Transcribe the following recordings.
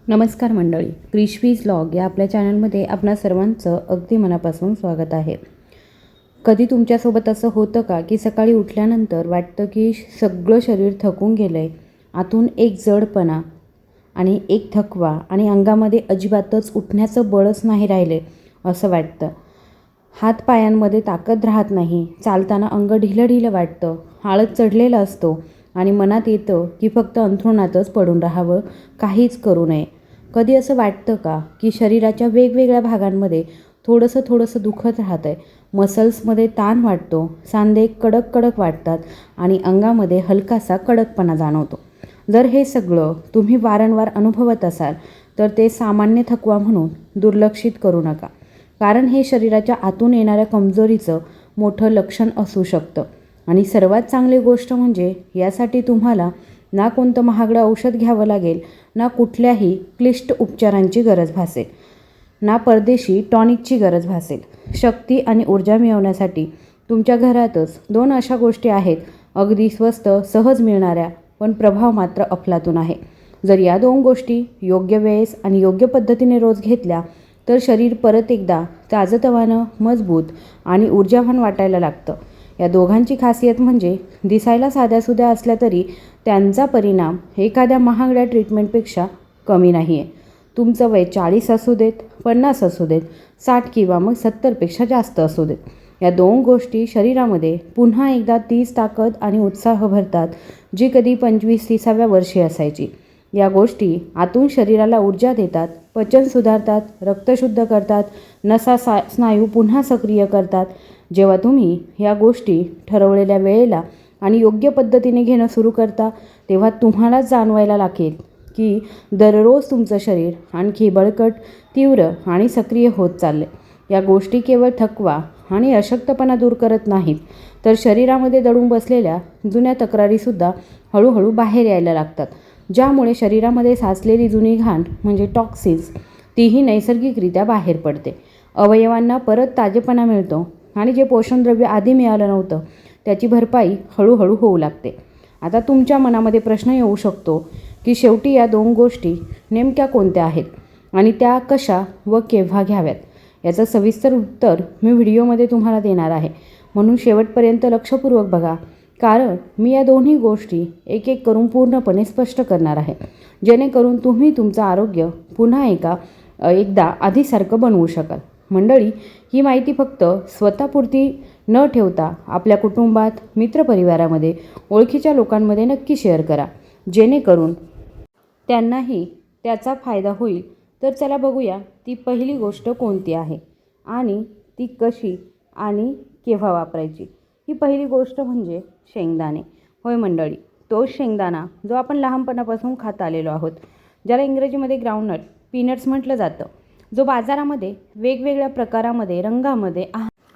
नमस्कार मंडळी, क्रिशवीज व्लॉग या आपल्या चॅनलमध्ये आपणा सर्वांचं अगदी मनापासून स्वागत आहे. कधी तुमच्यासोबत असं होतं का की सकाळी उठल्यानंतर वाटतं की सगळं शरीर थकून गेलं आहे, आतून एक जडपणा आणि एक थकवा आणि अंगामध्ये अजिबातच उठण्याचं बळच नाही राहिले असं वाटतं. हातपायांमध्ये ताकद राहत नाही, चालताना अंग ढिलं ढिलं वाटतं, आळस चढलेला असतो आणि मनात येतं की फक्त अंथरुणातच पडून राहावं, काहीच करू नये. कधी असं वाटतं का की शरीराच्या वेगवेगळ्या भागांमध्ये थोडंसं दुखत राहतं आहे, मसल्समध्ये ताण वाटतो, सांधे कडक कडक वाटतात आणि अंगामध्ये हलकासा कडकपणा जाणवतो. जर हे सगळं तुम्ही वारंवार अनुभवत असाल तर ते सामान्य थकवा म्हणून दुर्लक्षित करू नका, कारण हे शरीराच्या आतून येणाऱ्या कमजोरीचं मोठं लक्षण असू शकतं. आणि सर्वात चांगली गोष्ट म्हणजे यासाठी तुम्हाला ना कोणतं महागडं औषध घ्यावं लागेल, ना कुठल्याही क्लिष्ट उपचारांची गरज भासेल, ना परदेशी टॉनिकची गरज भासेल. शक्ती आणि ऊर्जा मिळवण्यासाठी तुमच्या घरातच 2 अशा गोष्टी आहेत, अगदी स्वस्त, सहज मिळणाऱ्या, पण प्रभाव मात्र अफलातून आहे. जर या 2 गोष्टी योग्य वेळेस आणि योग्य पद्धतीने रोज घेतल्या तर शरीर परत एकदा ताजतवानं, मजबूत आणि ऊर्जावान वाटायला लागतं. या दोघांची खासियत म्हणजे दिसायला साध्यासुध्या असल्या तरी त्यांचा परिणाम एखाद्या महागड्या ट्रीटमेंटपेक्षा कमी नाही आहे. तुमचं वय 40 असू देत, 50 असू देत, 60 किंवा मग 70पेक्षा जास्त असू देत, या 2 गोष्टी शरीरामध्ये पुन्हा एकदा तीच ताकद आणि उत्साह भरतात जी कधी 25-30व्या वर्षी असायची. या गोष्टी आतून शरीराला ऊर्जा देतात, पचन सुधारतात, रक्त शुद्ध करतात, स्नायू पुन्हा सक्रिय करतात. जेव्हा तुम्ही या गोष्टी ठरवलेल्या वेळेला आणि योग्य पद्धतीने घेणं सुरू करता तेव्हा तुम्हाला जाणवायला लागेल की दररोज तुमचं शरीर आणखी बळकट, तीव्र आणि सक्रिय होत चालले. या गोष्टी केवळ थकवा आणि अशक्तपणा दूर करत नाहीत, तर शरीरामध्ये दडून बसलेल्या जुन्या तक्रारीसुद्धा हळूहळू बाहेर यायला लागतात, ज्यामुळे शरीरामध्ये साचलेली जुनी घाण म्हणजे टॉक्सिन्स तीही नैसर्गिकरित्या बाहेर पडते. अवयवांना परत ताजेपणा मिळतो आणि जे पोषणद्रव्य आधी मिळालं नव्हतं त्याची भरपाई हळूहळू होऊ लागते. आता तुमच्या मनामध्ये प्रश्न येऊ शकतो की शेवटी या 2 गोष्टी नेमक्या कोणत्या आहेत आणि त्या कशा व केव्हा घ्याव्यात. याचं सविस्तर उत्तर मी व्हिडिओमध्ये तुम्हाला देणार आहे, म्हणून शेवटपर्यंत लक्षपूर्वक बघा, कारण मी या दोन्ही गोष्टी एक एक करून पूर्णपणे स्पष्ट करणार आहे, जेणेकरून तुम्ही तुमचं आरोग्य पुन्हा एकदा आधीसारखं बनवू शकाल. मंडळी, ही माहिती फक्त स्वतःपुरती न ठेवता आपल्या कुटुंबात, मित्रपरिवारामध्ये, ओळखीच्या लोकांमध्ये नक्की शेअर करा, जेणेकरून त्यांनाही त्याचा फायदा होईल. तर चला बघूया ती पहिली गोष्ट कोणती आहे आणि ती कशी आणि केव्हा वापरायची. ही पहिली गोष्ट म्हणजे शेंगदाणे. होय मंडळी, तो शेंगदाणा जो आपण लहानपणापासून खात आलेलो आहोत, ज्याला इंग्रजीमध्ये ग्राउंडनट, पीनट्स म्हटलं जातं, जो बाजारामध्ये वेगवेगळ्या प्रकारामध्ये, रंगामध्ये,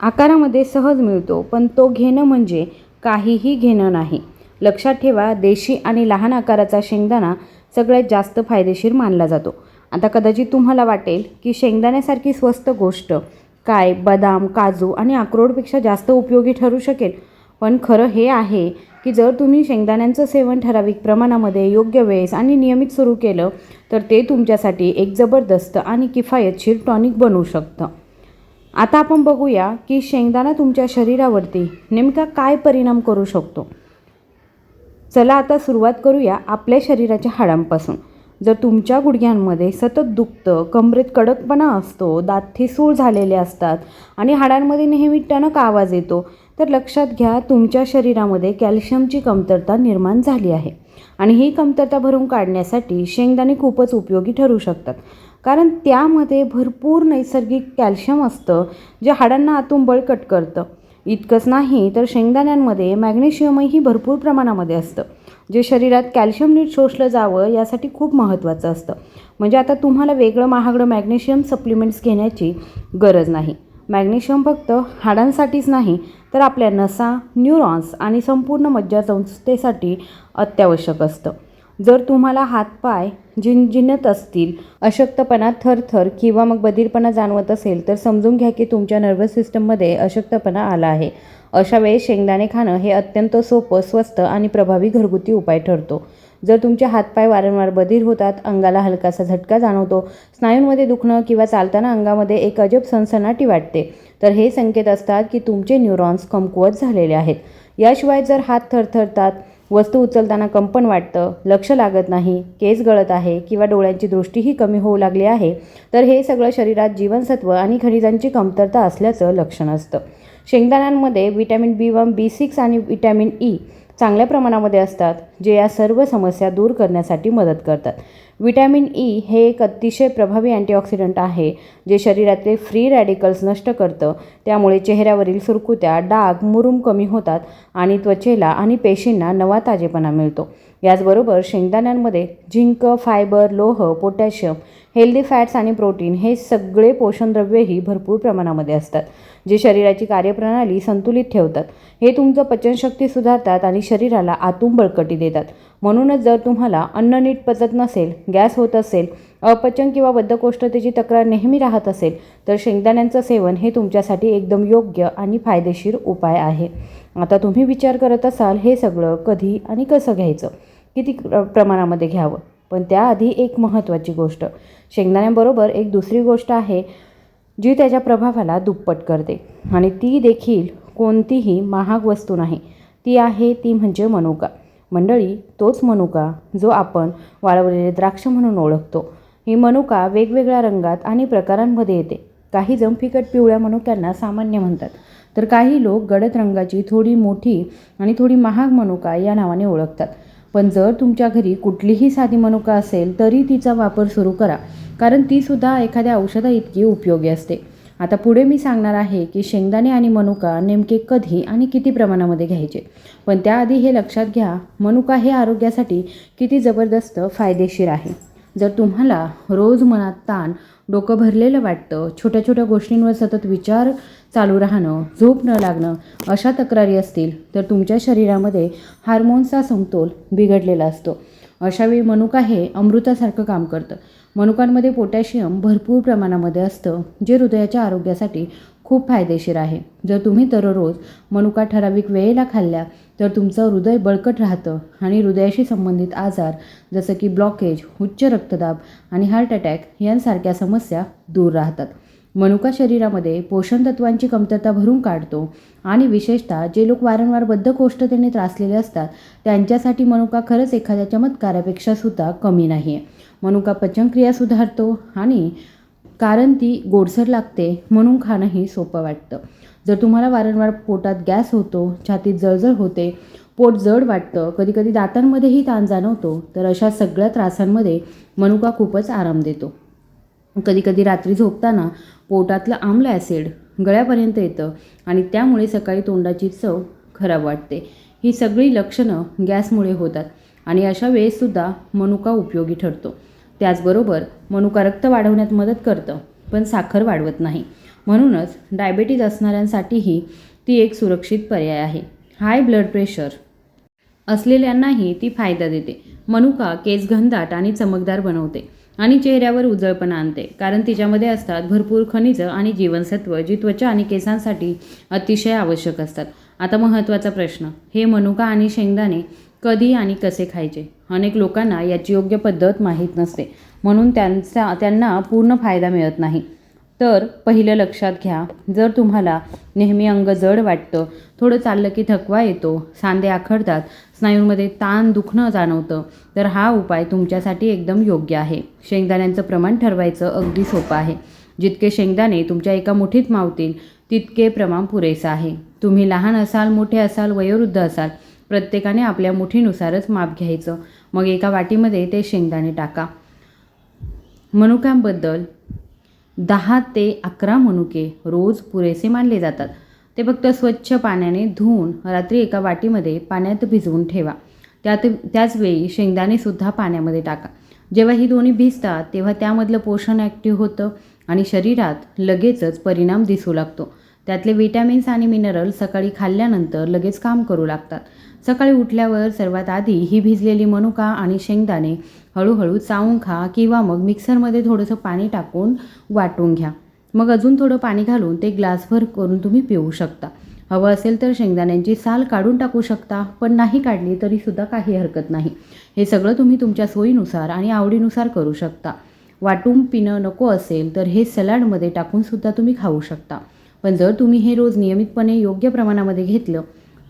आकारामध्ये सहज मिळतो, पण तो घेणं म्हणजे काहीही घेणं नाही. लक्षात ठेवा, देशी आणि लहान आकाराचा शेंगदाणा सगळ्यात जास्त फायदेशीर मानला जातो. आता कदाचित तुम्हाला वाटेल की शेंगदाण्यासारखी स्वस्त गोष्ट काय बदाम, काजू आणि अक्रोडपेक्षा जास्त उपयोगी ठरू शकेल. पण खरं हे आहे की जर तुम्ही शेंगदाण्यांचं सेवन ठराविक प्रमाणामध्ये, योग्य वेळेस आणि नियमित सुरू केलं तर ते तुमच्यासाठी एक जबरदस्त आणि किफायतशीर टॉनिक बनवू शकतं. आता आपण बघूया की शेंगदाणा तुमच्या शरीरावरती नेमका काय परिणाम करू शकतो. चला आता सुरुवात करूया आपल्या शरीराच्या हाडांपासून. जर तुमच्या गुडघ्यांमध्ये सतत दुखतं, कमरेत कडकपणा असतो, दात ठिसूळ झालेले असतात आणि हाडांमध्ये नेहमी टणक आवाज येतो, तर लक्षात घ्या, तुमच्या शरीरामध्ये कॅल्शियमची कमतरता निर्माण झाली आहे. आणि ही कमतरता भरून काढण्यासाठी शेंगदाणे खूपच उपयोगी ठरू शकतात, कारण त्यामध्ये भरपूर नैसर्गिक कॅल्शियम असतं, जे हाडांना आतून बळकट करतं. इतकंच नाही तर शेंगदाण्यांमध्ये मॅग्नेशियमही भरपूर प्रमाणामध्ये असतं, जे शरीरात कॅल्शियम नीट शोषलं जावं यासाठी खूप महत्त्वाचं असतं. म्हणजे आता तुम्हाला वेगळं महागडं मॅग्नेशियम सप्लिमेंट्स घेण्याची गरज नाही. मॅग्नेशियम फक्त हाडांसाठीच नाही, तर आपल्या नसा, न्यूरॉन्स आणि संपूर्ण मज्जासंस्थेसाठी अत्यावश्यक असतं. जर तुम्हाला हातपाय झिणझिणत असतील, अशक्तपणा, थरथर किंवा मग बधीरपणा जाणवत असेल, तर समजून घ्या की तुमच्या नर्वस सिस्टममध्ये अशक्तपणा आला आहे. अशा वेळेस शेंगदाणे खाणं हे अत्यंत सोपं, स्वस्त आणि प्रभावी घरगुती उपाय ठरतो. जर तुमचे हातपाय वारंवार बधीर होतात, अंगाला हलकासा झटका जाणवतो, स्नायूंमध्ये दुखणं किंवा चालताना अंगामध्ये एक अजब सनसनाटी वाटते, तर हे संकेत असतात की तुमचे न्यूरॉन्स कमकुवत झालेले आहेत. याशिवाय जर हात थरथरतात, वस्तू उचलताना कंपन वाटतं, लक्ष लागत नाही, केस गळत आहे किंवा डोळ्यांची दृष्टीही कमी होऊ लागली आहे, तर हे सगळं शरीरात जीवनसत्व आणि खनिजांची कमतरता असल्याचं लक्षण असतं. शेंगदाण्यांमध्ये व्हिटॅमिन B1, B6 आणि व्हिटॅमिन ई चांगल्या प्रमाणामध्ये असतात, जे या सर्व समस्या दूर करण्यासाठी मदत करतात. व्हिटॅमिन ई हे एक अतिशय प्रभावी अँटीऑक्सिडंट आहे, जे शरीरातले फ्री रॅडिकल्स नष्ट करतं. त्यामुळे चेहऱ्यावरील सुरकुत्या, डाग, मुरूम कमी होतात आणि त्वचेला आणि पेशींना नवा ताजेपणा मिळतो. याचबरोबर शेंगदाण्यांमध्ये झिंक, फायबर, लोह, पोटॅशियम, हेल्दी फॅट्स आणि प्रोटीन हे सगळे पोषणद्रव्येही भरपूर प्रमाणामध्ये असतात, जे शरीराची कार्यप्रणाली संतुलित ठेवतात. हे तुमचं पचनशक्ती सुधारतात आणि शरीराला आतून बळकटी देतात. म्हणूनच जर तुम्हाला अन्न नीट पचत नसेल, गॅस होत असेल, अपचन किंवा बद्धकोष्ठतेची तक्रार नेहमी राहत असेल, तर शेंगदाण्यांचं सेवन हे तुमच्यासाठी एकदम योग्य आणि फायदेशीर उपाय आहे. आता तुम्ही विचार करत असाल, हे सगळं कधी आणि कसं घ्यायचं, किती प्रमाणामध्ये घ्यावं. पण त्याआधी एक महत्त्वाची गोष्ट, शेंगदाण्यांबरोबर एक दुसरी गोष्ट आहे जी त्याच्या प्रभावाला दुप्पट करते, आणि ती देखील कोणतीही महाग वस्तू नाही. ती म्हणजे मनुका. मंडळी, तोच मनुका जो आपण वाळवलेले द्राक्ष म्हणून ओळखतो. ही मनुका वेगवेगळ्या रंगात आणि प्रकारांमध्ये येते. काही जण फिकट पिवळ्या मनुक्यांना सामान्य म्हणतात, तर काही लोक गडद रंगाची थोडी मोठी आणि थोडी महाग मनुका या नावाने ओळखतात. पण जर तुमच्या घरी कुठलीही साधी मनुका असेल तरी तिचा वापर सुरू करा, कारण तीसुद्धा एखाद्या औषधाइतकी उपयोगी असते. आता पुढे मी सांगणार आहे की शेंगदाणे आणि मनुका नेमके कधी आणि किती प्रमाणामध्ये घ्यायचे. पण त्याआधी हे लक्षात घ्या, मनुका हे आरोग्यासाठी किती जबरदस्त फायदेशीर आहे. जर तुम्हाला रोज मनात ताण, डोकं भरलेलं वाटतं, छोट्या छोट्या गोष्टींवर सतत विचार चालू राहणं, झोप न लागणं अशा तक्रारी असतील, तर तुमच्या शरीरामध्ये हार्मोन्सचा समतोल बिघडलेला असतो. अशावेळी मनुका हे अमृतासारखं काम करतं. मनुकांमध्ये पोटॅशियम भरपूर प्रमाणामध्ये असतं, जे हृदयाच्या आरोग्यासाठी खूप फायदेशीर आहे. जर तुम्ही दररोज मनुका ठराविक वेळेला खाल्ल्या तर तुमचं हृदय बळकट राहतं आणि हृदयाशी संबंधित आजार जसं की ब्लॉकेज, उच्च रक्तदाब आणि हार्ट अटॅक यांसारख्या समस्या दूर राहतात. मनुका शरीरामध्ये पोषण तत्वांची कमतरता भरून काढतो आणि विशेषतः जे लोक वारंवार बद्धकोष्ठतेने त्रासलेले असतात त्यांच्यासाठी मनुका खरंच एखाद्या चमत्कारापेक्षा सुद्धा कमी नाही आहे. मनुका पचनक्रिया सुधारतो आणि कारण ती गोडसर लागते म्हणून खाणंही सोपं वाटतं. जर तुम्हाला वारंवार पोटात गॅस होतो, छातीत जळजळ होते, पोट जड वाटतं, कधीकधी दातांमध्येही ताण जाणवतो, तर अशा सगळ्या त्रासांमध्ये मनुका खूपच आराम देतो. कधीकधी रात्री झोपताना पोटातलं आम्ल ॲसिड गळ्यापर्यंत येतं आणि त्यामुळे सकाळी तोंडाची चव खराब वाटते. ही सगळी लक्षणं गॅसमुळे होतात आणि अशा वेळेससुद्धा मनुका उपयोगी ठरतो. त्याचबरोबर मनुका रक्त वाढवण्यात मदत करतं, पण साखर वाढवत नाही. म्हणूनच डायबेटीज असणाऱ्यांसाठीही ती एक सुरक्षित पर्याय आहे. हाय ब्लड प्रेशर असलेल्यांनाही ती फायदा देते. मनुका केस घनदाट आणि चमकदार बनवते आणि चेहऱ्यावर उजळपणा आणते, कारण तिच्यामध्ये असतात भरपूर खनिजं आणि जीवनसत्व, जी त्वचा आणि केसांसाठी अतिशय आवश्यक असतात. आता महत्त्वाचा प्रश्न, हे मनुका आणि शेंगदाणे कधी आणि कसे खायचे? अनेक लोकांना याची योग्य पद्धत माहीत नसते, म्हणून त्यांना पूर्ण फायदा मिळत नाही. तर पहिलं लक्षात घ्या, जर तुम्हाला नेहमी अंग जड वाटतं, थोडं चाललं की थकवा येतो, सांधे आखडतात, स्नायूंमध्ये ताण दुखणं जाणवतं, तर हा उपाय तुमच्यासाठी एकदम योग्य आहे. शेंगदाण्यांचं प्रमाण ठरवायचं अगदी सोपं आहे. जितके शेंगदाणे तुमच्या एका मुठीत मावतील तितके प्रमाण पुरेसं आहे. तुम्ही लहान असाल, मोठे असाल, वयोवृद्ध असाल, प्रत्येकाने आपल्या मुठीनुसारच माप घ्यायचं. मग एका वाटीमध्ये ते शेंगदाणे टाका. मनुक्यांबद्दल 10 ते 11 मनुके रोज पुरेसे मानले जातात. ते फक्त स्वच्छ पाण्याने धुवून रात्री एका वाटीमध्ये पाण्यात भिजवून ठेवा. त्याचवेळी शेंगदाणेसुद्धा पाण्यामध्ये टाका. जेव्हा ही दोन्ही भिजतात तेव्हा त्यामधलं पोषण ॲक्टिव्ह होतं आणि शरीरात लगेचच परिणाम दिसू लागतो. त्यातले विटॅमिन्स आणि मिनरल सकाळी खाल्ल्यानंतर लगेच काम करू लागतात. सकाळी उठल्यावर सर्वात आधी ही भिजलेली मनुका आणि शेंगदाणे हळूहळू चावून खा किंवा मग मिक्सरमध्ये थोडंसं पाणी टाकून वाटून घ्या. मग अजून थोडं पाणी घालून ते ग्लासभर करून तुम्ही पिऊ शकता. हवं असेल तर शेंगदाण्यांची साल काढून टाकू शकता, पण नाही काढली तरीसुद्धा काही हरकत नाही. हे सगळं तुम्ही तुमच्या सोयीनुसार आणि आवडीनुसार करू शकता. वाटून पिणं नको असेल तर हे सलाडमध्ये टाकूनसुद्धा तुम्ही खाऊ शकता. पण जर तुम्ही हे रोज नियमितपणे योग्य प्रमाणामध्ये घेतलं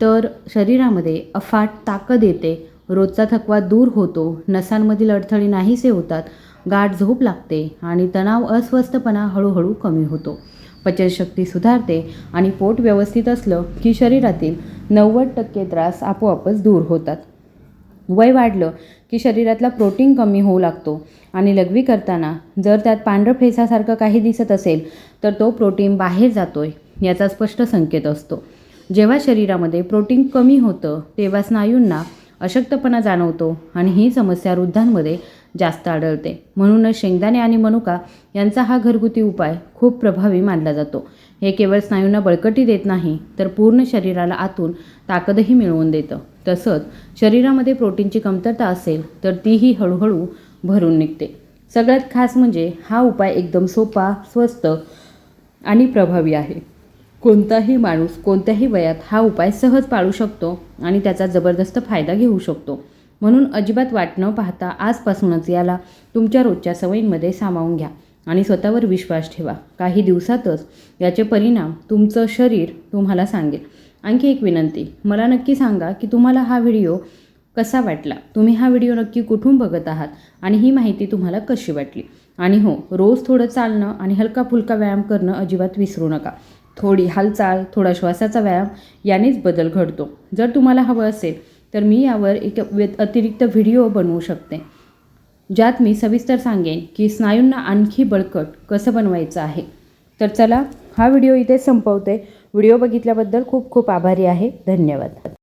तर शरीरामध्ये अफाट ताकद येते, रोजचा थकवा दूर होतो, नसांमधील अडथळे नाहीसे होतात, गाढ झोप लागते आणि तणाव अस्वस्थपणा हळूहळू कमी होतो. पचनशक्ती सुधारते आणि पोट व्यवस्थित असलं की शरीरातील 90% त्रास आपोआपच दूर होतात. वय वाढलं की शरीरातला प्रोटीन कमी होऊ लागतो आणि लघवी करताना जर त्यात पांढरं फेसासारखं काही दिसत असेल तर तो प्रोटीन बाहेर जातोय याचा स्पष्ट संकेत असतो. जेव्हा शरीरामध्ये प्रोटीन कमी होतं तेव्हा स्नायूंना अशक्तपणा जाणवतो आणि ही समस्या वृद्धांमध्ये जास्त आढळते. म्हणूनच शेंगदाणे आणि मनुका यांचा हा घरगुती उपाय खूप प्रभावी मानला जातो. हे केवळ स्नायूंना बळकटी देत नाही तर पूर्ण शरीराला आतून ताकदही मिळवून देतं. तसंच शरीरामध्ये प्रोटीनची कमतरता असेल तर तीही हळूहळू भरून निघते. सगळ्यात खास म्हणजे हा उपाय एकदम सोपा, स्वस्त आणि प्रभावी आहे. कोणताही माणूस कोणत्याही वयात हा उपाय सहज पाळू शकतो आणि त्याचा जबरदस्त फायदा घेऊ शकतो. म्हणून अजिबात वाट न पाहता आजपासूनच याला तुमच्या रोजच्या सवयींमध्ये सामावून घ्या आणि स्वतःवर विश्वास ठेवा. काही दिवसातच याचे परिणाम तुमचं शरीर तुम्हाला सांगेल. आणखी एक विनंती, मला नक्की सांगा की तुम्हाला हा व्हिडिओ कसा वाटला. तुम्ही हा व्हिडिओ नक्की कुठून बघत आहात आणि ही माहिती तुम्हाला कशी वाटली. आणि हो, रोज थोडं चालणं आणि हलका फुलका व्यायाम करणं अजिबात विसरू नका. थोडी हालचाल, थोडा श्वासाचा व्यायाम यानेच बदल घडतो. जर तुम्हाला हवं असेल तर मी यावर एक अतिरिक्त व्हिडिओ बनवू शकते ज्यात मी सविस्तर सांगेन की स्नायूंना आणखी बळकट कसं बनवायचं आहे. तर चला, हा व्हिडिओ इथे संपवते. व्हिडिओ बघितल्याबद्दल खूप खूप आभारी आहे. धन्यवाद.